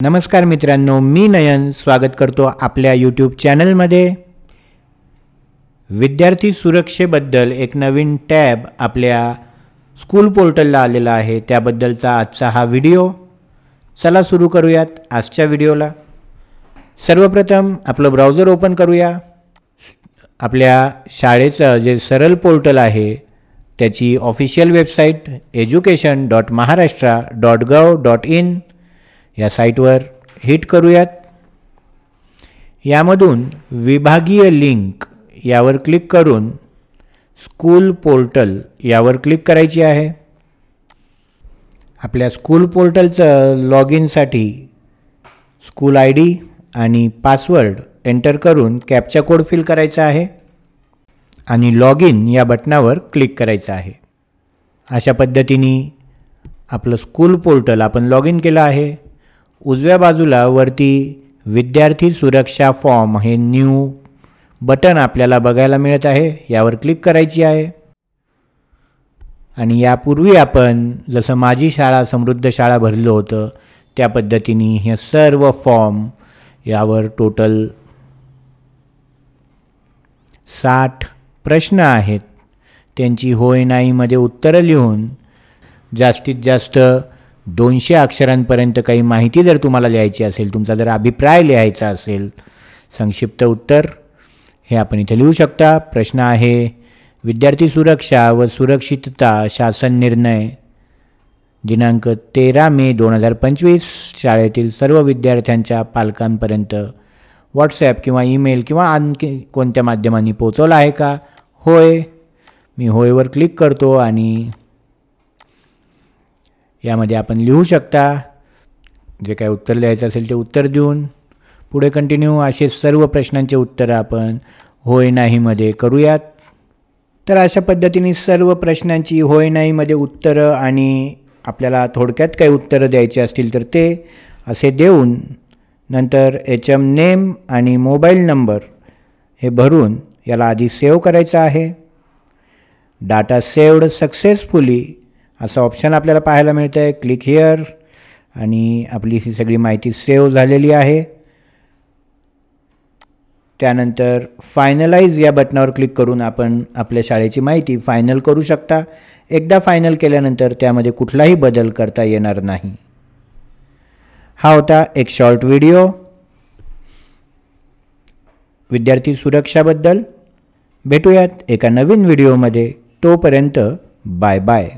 नमस्कार मित्रांनो, मी नयन स्वागत करतो आपल्या यूट्यूब चॅनलमध्ये। विद्यार्थी सुरक्षेबद्दल एक नवीन टॅब आपल्या स्कूल पोर्टलला आलेला आहे, त्याबद्दलचा आजचा हा व्हिडिओ। चला सुरू करूयात आजच्या व्हिडिओला। सर्वप्रथम आपलं ब्राउझर ओपन करूया। आपल्या शाळेचं जे सरल पोर्टल आहे त्याची ऑफिशियल वेबसाईट education.maharashtra.gov.in या साईटवर हिट करूयात। यामधून विभागीय लिंक यावर क्लिक करून स्कूल पोर्टल यावर क्लिक करायची आहे। आपल्या स्कूल पोर्टलचं लॉग इनसाठी स्कूल ID आणि पासवर्ड एंटर करून कॅप्चा कोड फिल करायचा आहे आणि लॉग इन या बटनावर क्लिक करायचं आहे। अशा पद्धतीने आपलं स्कूल पोर्टल आपण लॉग इन केलं आहे। उजव्या बाजूला वरती विद्यार्थी सुरक्षा फॉर्म हे न्यू बटन आपल्याला बघायला मिळत आहे, यावर क्लिक करायची आहे। आणि यापूर्वी आपण जसं माझी शाळा समृद्ध शाळा भरलं होतं त्या पद्धतीने हे सर्व फॉर्म यावर टोटल 60 प्रश्न आहेत, त्यांची होय नाही मध्ये उत्तरं लिहून जास्तीत जास्त 200 अक्षरांपर्यंत काही माहिती जर तुम्हाला लिहायची असेल, तुमचा जर अभिप्राय लिहायचा असेल, संक्षिप्त उत्तर हे आपण इथे लिहू शकता। प्रश्न आहे, विद्यार्थी सुरक्षा व सुरक्षितता शासन निर्णय दिनांक 13 मे 2025 शाळेतील सर्व विद्यार्थ्यांच्या पालकांपर्यंत व्हॉट्सॲप किंवा ईमेल किंवा आणखी कोणत्या माध्यमांनी पोहोचवला आहे का? होय। मी होयवर क्लिक करतो आणि यामध्ये आपण लिहू शकता, जे काही उत्तर लिहायचं असेल ते उत्तर देऊन पुढे कंटिन्यू असे सर्व प्रश्नांचे उत्तर आपण होय नाही मध्ये करूयात। तर अशा पद्धतीने सर्व प्रश्नांची होय नाही मध्ये उत्तरं आणि आपल्याला थोडक्यात काही उत्तरं द्यायची असतील तर ते असे देऊन नंतर HM नेम आणि मोबाईल नंबर हे भरून याला आधी सेव्ह करायचं आहे। डाटा सेव्ड सक्सेसफुली असं ऑप्शन आपल्याला पाहायला मिळतं आहे। क्लिक हिअर आणि आपली ही सगळी माहिती सेव्ह झालेली आहे। त्यानंतर फायनलाइज या बटनावर क्लिक करून आपण आपल्या शाळेची माहिती फायनल करू शकता। एकदा फायनल केल्यानंतर त्यामध्ये कुठलाही बदल करता येणार नाही। हा होता एक शॉर्ट व्हिडिओ विद्यार्थी सुरक्षाबद्दल। भेटूयात एका नवीन व्हिडिओमध्ये, तोपर्यंत बाय बाय।